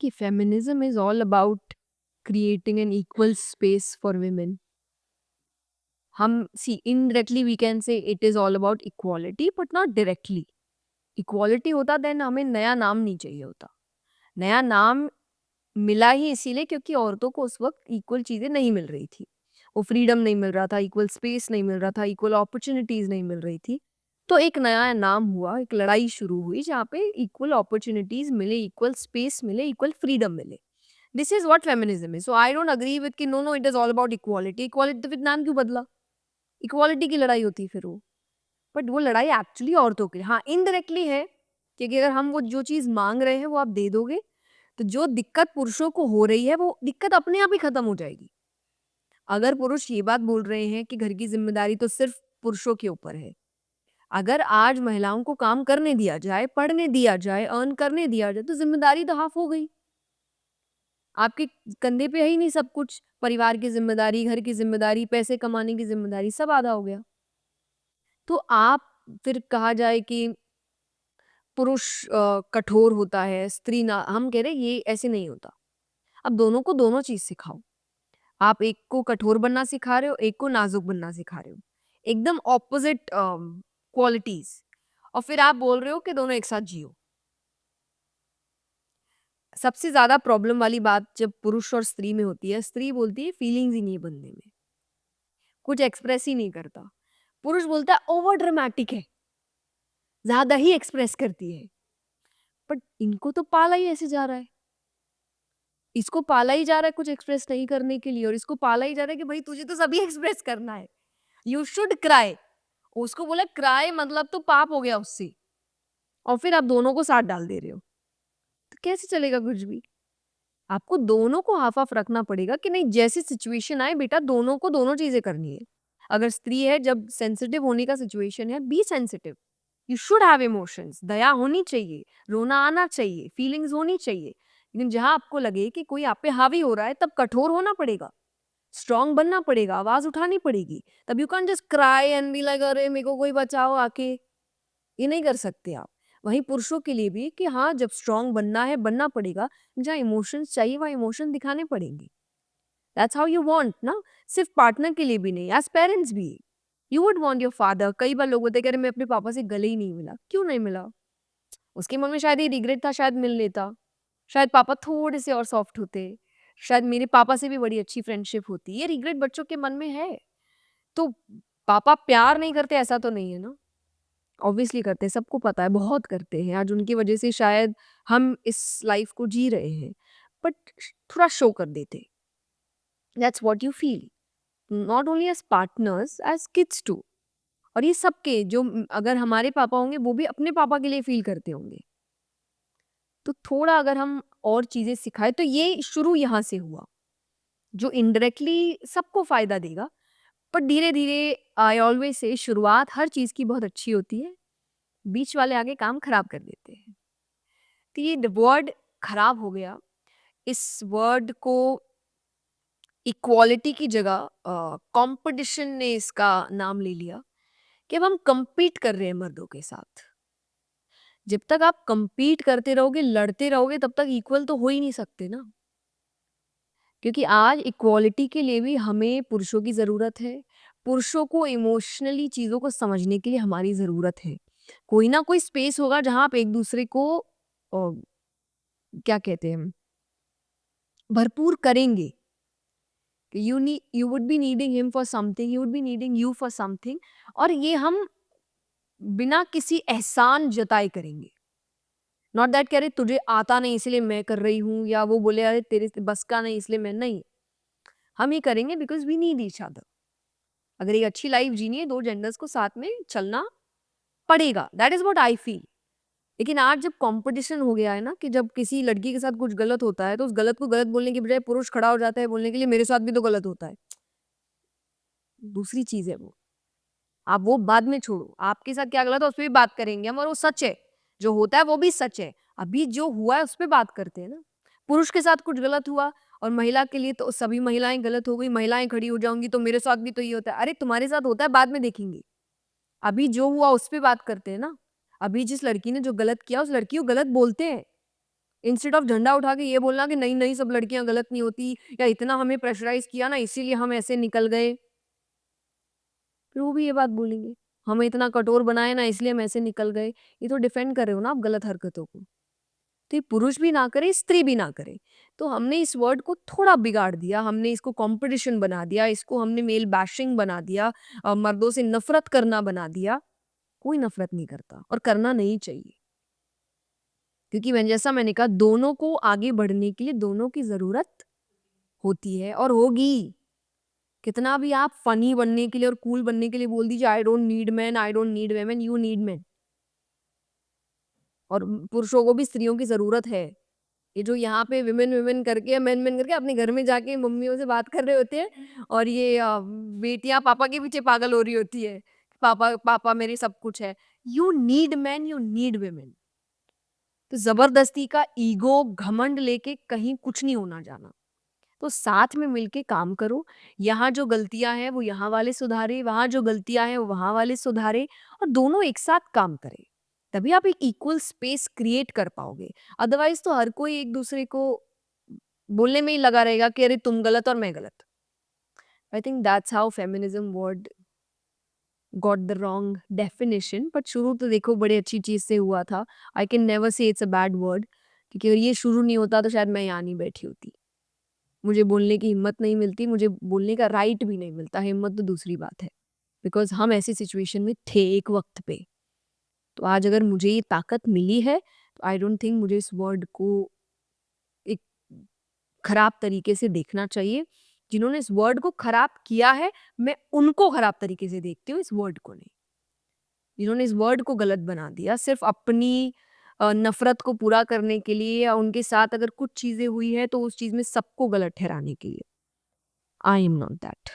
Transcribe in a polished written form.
कि feminism is all about creating an equal space for women. हम see indirectly we can say it is all about equality but not directly. Equality होता then हमें नया नाम नहीं चाहिए होता. नया नाम मिला ही इसीलिए क्योंकि औरतों को उस वक्त इक्वल चीज़ें नहीं मिल रही थी. वो फ्रीडम नहीं मिल रहा था, इक्वल स्पेस नहीं मिल रहा था, इक्वल अपॉर्चुनिटीज़ नहीं मिल रही थी. तो एक नया नाम हुआ, एक लड़ाई शुरू हुई जहाँ पे इक्वल अपॉर्चुनिटीज़ मिले, इक्वल स्पेस मिले, इक्वल फ्रीडम मिले. This is what feminism is. So I don't agree with कि no no it is all about equality. Equality तो फिर नाम क्यों बदला? इक्वालिटी की लड़ाई होती फिर वो. बट वो लड़ाई एक्चुअली औरतों की, हाँ इनडायरेक्टली है, क्योंकि अगर हम वो जो चीज़ मांग रहे हैं वो आप दे दोगे तो जो दिक्कत पुरुषों को हो रही है वो दिक्कत अपने आप ही खत्म हो जाएगी. अगर पुरुष ये बात बोल रहे हैं कि घर की जिम्मेदारी तो सिर्फ पुरुषों के ऊपर है, अगर आज महिलाओं को काम करने दिया जाए, पढ़ने दिया जाए, अर्न करने दिया जाए तो जिम्मेदारी तो हाफ हो गई. आपके कंधे पे है ही नहीं सब कुछ. परिवार की जिम्मेदारी, घर की जिम्मेदारी, पैसे कमाने की जिम्मेदारी सब आधा हो गया. तो आप फिर कहा जाए कि पुरुष कठोर होता है, स्त्री ना, हम कह रहे हैं ये ऐसे नहीं होता. अब दोनों को दोनों चीज सिखाओ. आप एक को कठोर बनना सिखा रहे हो, एक को नाजुक बनना सिखा रहे हो, एकदम ऑपोजिट क्वालिटीज, और फिर आप बोल रहे हो कि दोनों एक साथ जियो. सबसे ज्यादा प्रॉब्लम वाली बात जब पुरुष और स्त्री में होती है, स्त्री बोलती है फीलिंग्स ही नहीं है बंदे में, कुछ एक्सप्रेस ही नहीं करता. पुरुष बोलता है ओवर ड्रामेटिक है, ज्यादा ही एक्सप्रेस करती है. बट इनको तो पाला ही ऐसे जा रहा है. इसको पाला ही जा रहा है कुछ एक्सप्रेस नहीं करने के लिए, और इसको पाला ही जा रहा है कि भाई तुझे तो सभी एक्सप्रेस करना है, यू शुड क्राई. उसको बोला क्राई मतलब तो पाप हो गया उससे, और फिर आप दोनों को साथ डाल दे रहे हो. तो कैसे चलेगा कुछ भी? आपको दोनों को हाफ हाफ रखना पड़ेगा कि नहीं, जैसी सिचुएशन आए बेटा दोनों को दोनों चीजें करनी है. अगर स्त्री है, जब सेंसिटिव होने का सिचुएशन है, be sensitive. You should have emotions, दया होनी चाहिए, रोना आना चाहिए, फीलिंग्स होनी चाहिए. लेकिन जहां आपको लगे कि कोई आप पे हावी हो रहा है तब कठोर होना पड़ेगा, स्ट्रांग बनना पड़ेगा, आवाज उठानी पड़ेगी. तब you can just cry and be like अरे मेरे को कोई बचाओ आके. ये नहीं कर सकते आप. वहीं पुरुषों के लिए भी कि हाँ जब स्ट्रांग बनना है बनना पड़ेगा, जहाँ इमोशंस चाहिए वहाँ इमोशन दिखाने पड़ेंगे. दैट्स हाउ यू वांट ना. सिर्फ पार्टनर के लिए भी नहीं, एज पेरेंट्स भी. You would want your father. कई बार लोग बोलते हैं कि अरे मैं अपने पापा से गले ही नहीं मिला. क्यों नहीं मिला? उसके मन में शायद ये रिग्रेट था, शायद मिल लेता, शायद पापा थोड़े से और सॉफ्ट होते, शायद मेरे पापा से भी बड़ी अच्छी फ्रेंडशिप होती. ये रिग्रेट बच्चों के मन में है. तो पापा प्यार नहीं करते ऐसा तो नहीं है ना. ऑब्वियसली करते हैं, सबको पता है, बहुत करते हैं. आज उनकी वजह से शायद हम इस लाइफ को जी रहे हैं. बट थोड़ा शो कर देते. That's what you feel, not only as partners, as kids too. और ये सबके जो अगर हमारे पापा होंगे वो भी अपने पापा के लिए फील करते होंगे. तो थोड़ा अगर हम और चीजें सिखाए तो ये शुरू यहाँ से हुआ, जो इनडायरेक्टली सबको फायदा देगा. पर धीरे धीरे, आई ऑलवेज से, शुरुआत हर चीज की बहुत अच्छी होती है, बीच वाले आगे काम खराब कर देते हैं. तो ये वर्ड खराब हो गया. इस वर्ड को इक्वालिटी की जगह कंपटीशन ने इसका नाम ले लिया कि अब हम compete कर रहे हैं मर्दों के साथ. जब तक आप compete करते रहोगे, लड़ते रहोगे, तब तक इक्वल तो हो ही नहीं सकते ना. क्योंकि आज इक्वालिटी के लिए भी हमें पुरुषों की ज़रूरत है. पुरुषों को इमोशनली चीज़ों को समझने के लिए हमारी ज़रूरत है. कोई ना कोई स्पेस होगा जहाँ आप एक दूसरे को क्या कहते हैं, भरपूर करेंगे. You would be needing him for something, he would be needing you for something. और ये हम बिना किसी एहसान जताए करेंगे. नॉट दैट कि अरे तुझे आता नहीं इसलिए मैं कर रही हूँ, या वो बोले अरे तेरे से बस का नहीं इसलिए मैं नहीं. हम ये करेंगे because we need each other. अगर एक अच्छी लाइफ जीनी है, दो जेंडर्स को साथ में चलना पड़ेगा. That is what I feel. लेकिन आज जब कंपटीशन हो गया है ना, कि जब किसी लड़की के साथ कुछ गलत होता है तो उस गलत को गलत बोलने की बजाय पुरुष खड़ा हो जाता है बोलने के लिए मेरे साथ भी तो गलत होता है. दूसरी चीज है वो, आप वो बाद में छोड़ो. आपके साथ क्या गलत है उस पर भी बात करेंगे हम, और वो सच है, जो होता है वो भी सच है. अभी जो हुआ है उस पर बात करते हैं ना. पुरुष के साथ कुछ गलत हुआ और महिला के लिए तो सभी महिलाएं गलत हो गई, महिलाएं खड़ी हो जाऊंगी तो मेरे साथ भी तो ये होता है. अरे तुम्हारे साथ होता है बाद में देखेंगे, अभी जो हुआ उस पर बात करते हैं ना. अभी जिस लड़की ने जो गलत किया उस लड़की को गलत बोलते हैं. इंस्टेड ऑफ झंडा उठा के ये बोलना कि नहीं नहीं सब लड़कियां गलत नहीं होती, या इतना हमें प्रेशराइज किया ना इसीलिए हम ऐसे निकल गए, फिर वो भी ये बात बोलेंगे, हमें इतना कठोर बनाया ना इसलिए हम ऐसे निकल गए। ये तो डिफेंड कर रहे हो ना आप गलत हरकतों को। तो ये पुरुष भी ना करे, स्त्री भी ना करे। तो हमने इस वर्ड को थोड़ा बिगाड़ दिया, हमने इसको कंपटीशन बना दिया, इसको हमने मेल बैशिंग बना दिया, मर्दों से नफरत करना बना दिया। कोई नफरत नहीं करता और करना नहीं चाहिए, क्योंकि जैसा मैंने कहा दोनों को आगे बढ़ने के लिए दोनों की जरूरत होती है और होगी। कितना भी आप फनी बनने के लिए और कूल बनने के लिए बोल दीजिए I don't need man, I don't need women, you need man. और पुरुषों को भी स्त्रियों की जरूरत है। ये जो यहाँ पे विमेन विमेन करके मेन मेन करके अपने घर में जाके मम्मियों से बात कर रहे होते हैं, और ये बेटियां पापा के पीछे पागल हो रही होती है, पापा पापा मेरे सब कुछ है। You need man, you need women. तो जबरदस्ती का ईगो घमंड लेके कहीं कुछ नहीं होना जाना। तो साथ में मिलके काम करो। यहाँ जो गलतियां हैं वो यहाँ वाले सुधारे, वहाँ जो गलतियां हैं वो वहाँ वाले सुधारे, और दोनों एक साथ काम करें। तभी आप एक इक्वल स्पेस क्रिएट कर पाओगे। अदरवाइज तो हर कोई एक दूसरे को बोलने में ही लगा रहेगा कि अरे तुम गलत और मैं गलत। I think that's how feminism word got the wrong definition. But शुरू तो देखो बड़े अच्छी चीज से हुआ था। I can never say it's a bad word, क्योंकि अगर ये शुरू नहीं होता तो शायद मैं यहाँ नहीं बैठी होती। मुझे बोलने की हिम्मत नहीं मिलती, मुझे बोलने का राइट भी नहीं मिलता, हिम्मत तो दूसरी बात है, बिकॉज हम ऐसी सिचुएशन में थे एक वक्त पे। तो आज अगर मुझे ये ताकत मिली है तो आई डोंट थिंक मुझे इस वर्ड को एक खराब तरीके से देखना चाहिए। जिन्होंने इस वर्ड को खराब किया है मैं उनको खराब तरीके से देखती हूँ, इस वर्ड को नहीं। जिन्होंने इस वर्ड को गलत बना दिया सिर्फ अपनी नफरत को पूरा करने के लिए, या उनके साथ अगर कुछ चीजें हुई है तो उस चीज में सबको गलत ठहराने के लिए। I am not that.